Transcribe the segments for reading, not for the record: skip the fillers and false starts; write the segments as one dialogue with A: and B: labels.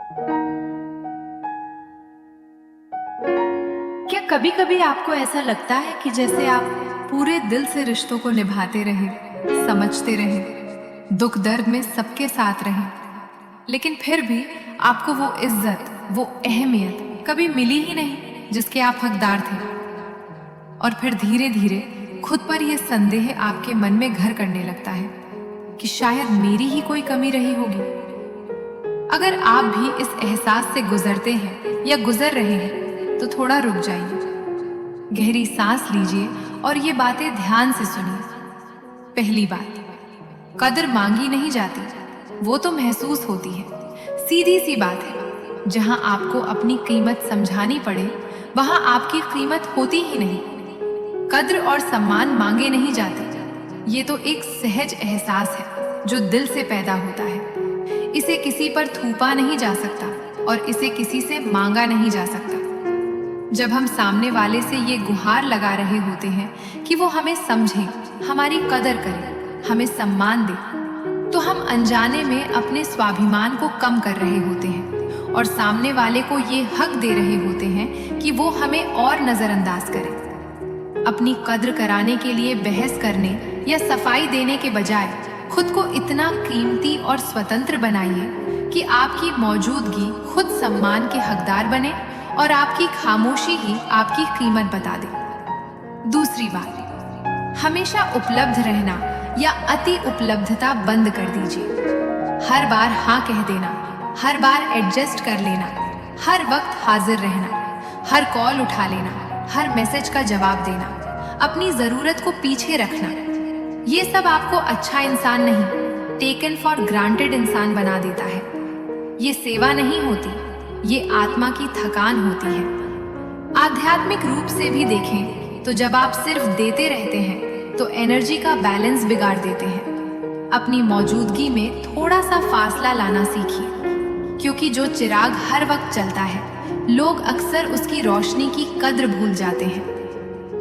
A: क्या कभी कभी आपको ऐसा लगता है कि जैसे आप पूरे दिल से रिश्तों को निभाते रहे, समझते रहे, दुख दर्द में सबके साथ रहे, लेकिन फिर भी आपको वो इज्जत, वो अहमियत कभी मिली ही नहीं जिसके आप हकदार थे। और फिर धीरे धीरे खुद पर यह संदेह आपके मन में घर करने लगता है कि शायद मेरी ही कोई कमी रही होगी। अगर आप भी इस एहसास से गुजरते हैं या गुजर रहे हैं तो थोड़ा रुक जाइए, गहरी सांस लीजिए और ये बातें ध्यान से सुनिए। पहली बात, कदर मांगी नहीं जाती, वो तो महसूस होती है। सीधी सी बात है, जहां आपको अपनी कीमत समझानी पड़े वहां आपकी कीमत होती ही नहीं। कद्र और सम्मान मांगे नहीं जाते, ये तो एक सहज एहसास है जो दिल से पैदा होता है। इसे किसी पर थूपा नहीं जा सकता और इसे किसी से मांगा नहीं जा सकता। जब हम सामने वाले से ये गुहार लगा रहे होते हैं कि वो हमें समझे, हमारी कदर करे, हमें सम्मान दे, तो हम अनजाने में अपने स्वाभिमान को कम कर रहे होते हैं और सामने वाले को ये हक दे रहे होते हैं कि वो हमें और नजरअंदाज करे। अपनी कद्र कराने के लिए बहस करने या सफाई देने के बजाय खुद को इतना कीमती और स्वतंत्र बनाइए कि आपकी मौजूदगी खुद सम्मान के हकदार बने और आपकी खामोशी ही आपकी कीमत बता दे। दूसरी बात, हमेशा उपलब्ध रहना या अति उपलब्धता बंद कर दीजिए। हर बार हाँ कह देना, हर बार एडजस्ट कर लेना, हर वक्त हाजिर रहना, हर कॉल उठा लेना, हर मैसेज का जवाब देना, अपनी जरूरत को पीछे रखना, ये सब आपको अच्छा इंसान नहीं, टेकन फॉर ग्रांटेड इंसान बना देता है। ये सेवा नहीं होती, ये आत्मा की थकान होती है। आध्यात्मिक रूप से भी देखें तो जब आप सिर्फ देते रहते हैं तो एनर्जी का बैलेंस बिगाड़ देते हैं। अपनी मौजूदगी में थोड़ा सा फासला लाना सीखिए, क्योंकि जो चिराग हर वक्त चलता है, लोग अक्सर उसकी रोशनी की कद्र भूल जाते हैं।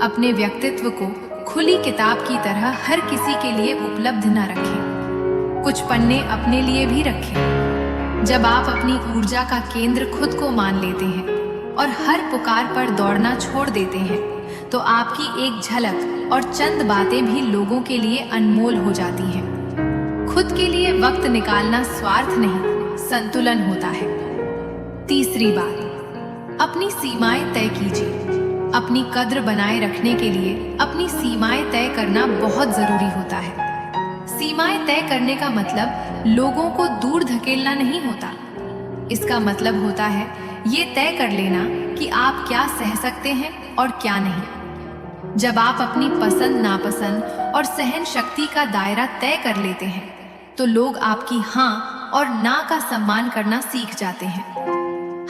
A: अपने व्यक्तित्व को खुली किताब की तरह हर किसी के लिए उपलब्ध न रखें, कुछ पन्ने अपने लिए भी रखें। जब आप अपनी ऊर्जा का केंद्र खुद को मान लेते हैं और हर पुकार पर दौड़ना छोड़ देते हैं, तो आपकी एक झलक और चंद बातें भी लोगों के लिए अनमोल हो जाती हैं। खुद के लिए वक्त निकालना स्वार्थ नहीं, संतुलन होता है। तीसरी बात, अपनी सीमाएं तय कीजिए। अपनी कद्र बनाए रखने के लिए अपनी सीमाएं तय करना बहुत जरूरी होता है। सीमाएं तय करने का मतलब लोगों को दूर धकेलना नहीं होता। इसका मतलब होता है ये तय कर लेना कि आप क्या सह सकते हैं और क्या नहीं। जब आप अपनी पसंद नापसंद और सहन शक्ति का दायरा तय कर लेते हैं, तो लोग आपकी हाँ और ना का सम्मान करना सीख जाते हैं।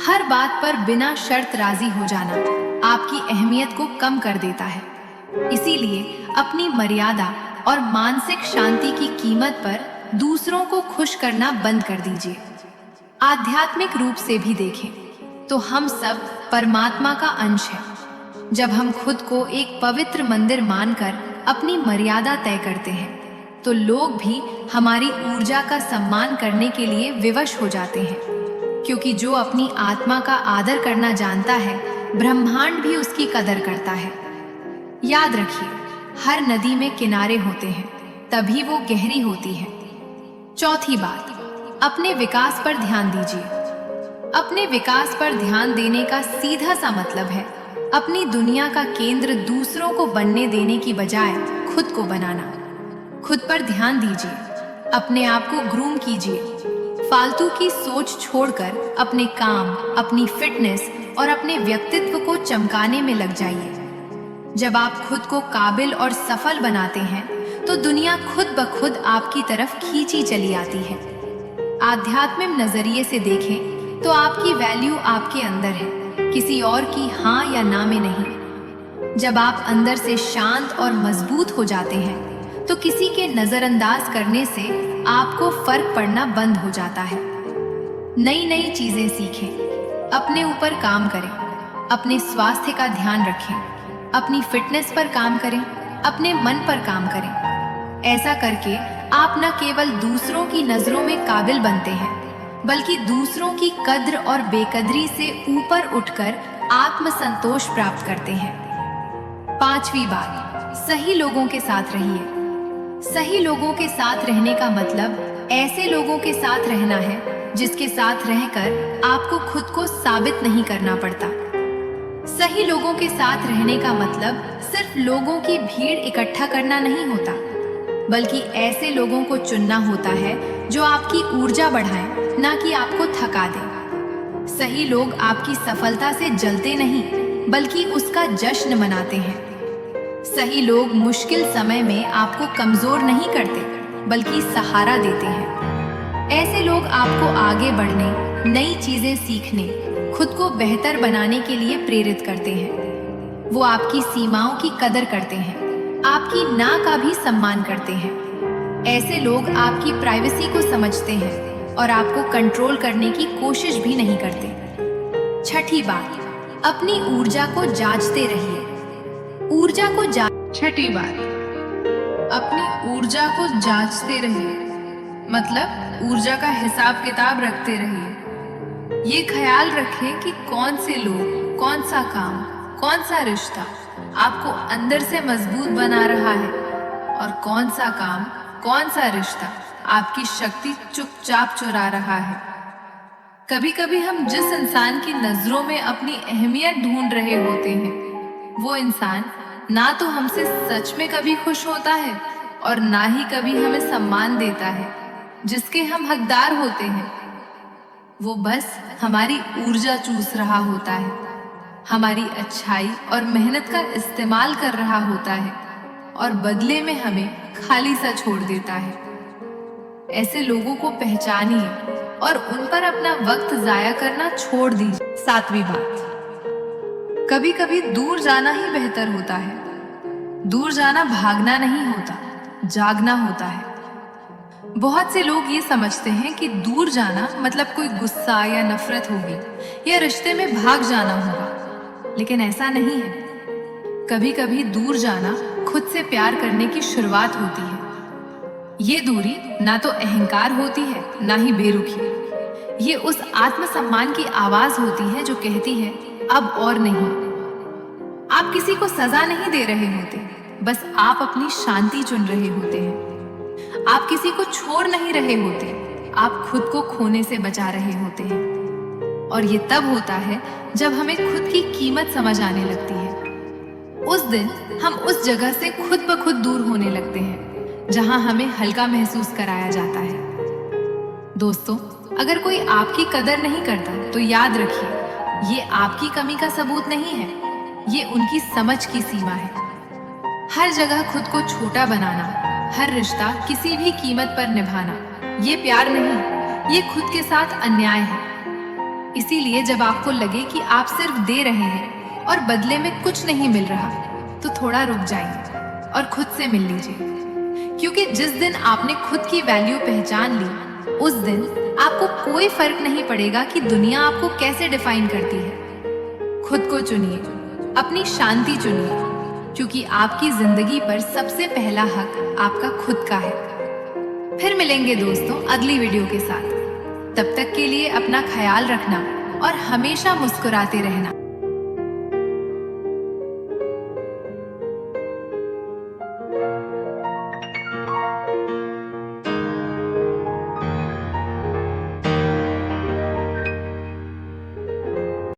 A: हर बात पर बिना शर्त राजी हो जाना आपकी अहमियत को कम कर देता है। इसीलिए अपनी मर्यादा और मानसिक शांति की कीमत पर दूसरों को खुश करना बंद कर दीजिए। आध्यात्मिक रूप से भी देखें तो हम सब परमात्मा का अंश हैं। जब हम खुद को एक पवित्र मंदिर मानकर अपनी मर्यादा तय करते हैं, तो लोग भी हमारी ऊर्जा का सम्मान करने के लिए विवश हो जाते हैं। क्योंकि जो अपनी आत्मा का आदर करना जानता है, ब्रह्मांड भी उसकी कदर करता है। याद रखिए, हर नदी में किनारे होते हैं, तभी वो गहरी होती है। चौथी बात, अपने विकास पर ध्यान दीजिए। अपने विकास पर ध्यान देने का सीधा सा मतलब है अपनी दुनिया का केंद्र दूसरों को बनने देने की बजाय खुद को बनाना। खुद पर ध्यान दीजिए, अपने आप को ग्रूम कीजिए। फालतू की सोच छोड़कर अपने काम, अपनी फिटनेस और अपने व्यक्तित्व को चमकाने में लग जाइए। जब आप खुद को काबिल और सफल बनाते हैं, तो दुनिया खुद ब खुद आपकी तरफ खींची चली आती है। आध्यात्मिक नजरिए से देखें तो आपकी वैल्यू आपके अंदर है, किसी और की हाँ या ना में नहीं। जब आप अंदर से शांत और मजबूत हो जाते हैं, तो किसी के नजरअंदाज करने से आपको फर्क पड़ना बंद हो जाता है। नई नई चीजें सीखें, अपने ऊपर काम करें, अपने स्वास्थ्य का ध्यान रखें, अपनी फिटनेस पर काम करें, अपने मन पर काम करें। ऐसा करके आप न केवल दूसरों की नजरों में काबिल बनते हैं, बल्कि दूसरों की कद्र और बेकदरी से ऊपर उठकर आत्मसंतोष प्राप्त करते हैं। 5वीं बात, सही लोगों के साथ रहिए। सही लोगों के साथ रहने का मतलब ऐसे लोगों के साथ रहना है जिसके साथ रहकर आपको खुद को साबित नहीं करना पड़ता। सही लोगों के साथ रहने का मतलब सिर्फ लोगों की भीड़ इकट्ठा करना नहीं होता, बल्कि ऐसे लोगों को चुनना होता है जो आपकी ऊर्जा बढ़ाएं, ना कि आपको थका दें। सही लोग आपकी सफलता से जलते नहीं, बल्कि उसका जश्न मनाते हैं। सही लोग मुश्किल समय में आपको कमजोर नहीं करते, बल्कि सहारा देते हैं। ऐसे लोग आपको आगे बढ़ने, नई चीजें सीखने, खुद को बेहतर बनाने के लिए प्रेरित करते हैं। वो आपकी सीमाओं की कदर करते हैं, आपकी ना का भी सम्मान करते हैं। ऐसे लोग आपकी प्राइवेसी को समझते हैं और आपको कंट्रोल करने की कोशिश भी नहीं करते। 6ठी बात, अपनी ऊर्जा को जांचते रहिए। ऊर्जा को 6ठी बात, अपनी ऊर्जा को जांचते रहिए, मतलब ऊर्जा का हिसाब किताब रखते रहिए। ये ख्याल रखें कि कौन से लोग, कौन सा काम, कौन सा रिश्ता आपको अंदर से मजबूत बना रहा है और कौन सा काम, कौन सा रिश्ता आपकी शक्ति चुपचाप चुरा रहा है। कभी कभी हम जिस इंसान की नजरों में अपनी अहमियत ढूंढ रहे होते हैं, वो इंसान ना तो हमसे सच में कभी खुश होता है और ना ही कभी हमें सम्मान देता है जिसके हम हकदार होते हैं। वो बस हमारी ऊर्जा चूस रहा होता है, हमारी अच्छाई और मेहनत का इस्तेमाल कर रहा होता है और बदले में हमें खाली सा छोड़ देता है। ऐसे लोगों को पहचानिए और उन पर अपना वक्त जाया करना छोड़ दीजिए। 7वीं बात, कभी कभी दूर जाना ही बेहतर होता है। दूर जाना भागना नहीं होता, जागना होता है। बहुत से लोग ये समझते हैं कि दूर जाना मतलब कोई गुस्सा या नफरत होगी या रिश्ते में भाग जाना होगा, लेकिन ऐसा नहीं है। कभी कभी दूर जाना खुद से प्यार करने की शुरुआत होती है। ये दूरी ना तो अहंकार होती है, ना ही बेरुखी। ये उस आत्मसम्मान की आवाज होती है जो कहती है अब और नहीं। आप किसी को सजा नहीं दे रहे होते, बस आप अपनी शांति चुन रहे होते हैं। आप किसी को छोड़ नहीं रहे होते, आप खुद को खोने से बचा रहे होते हैं। और ये तब होता है जब हमें खुद की कीमत समझ आने लगती है। उस दिन हम उस जगह से खुद ब खुद दूर होने लगते हैं जहां हमें हल्का महसूस कराया जाता है। दोस्तों, अगर कोई आपकी कदर नहीं करता तो याद रखिए, ये आपकी कमी का सबूत नहीं है, ये उनकी समझ की सीमा है। हर जगह खुद को छोटा बनाना, हर रिश्ता किसी भी कीमत पर निभाना, ये प्यार नहीं, ये खुद के साथ अन्याय है। इसीलिए जब आपको लगे कि आप सिर्फ दे रहे हैं और बदले में कुछ नहीं मिल रहा, तो थोड़ा रुक जाइए और खुद से मिल लीजिए। क्योंकि जिस दिन आपने खुद की वैल्यू पहचान ली, उस दिन आपको कोई फर्क नहीं पड़ेगा कि दुनिया आपको कैसे डिफाइन करती है। खुद को चुनिए, अपनी शांति चुनिए, क्योंकि आपकी जिंदगी पर सबसे पहला हक आपका खुद का है। फिर मिलेंगे दोस्तों अगली वीडियो के साथ। तब तक के लिए अपना ख्याल रखना और हमेशा मुस्कुराते रहना।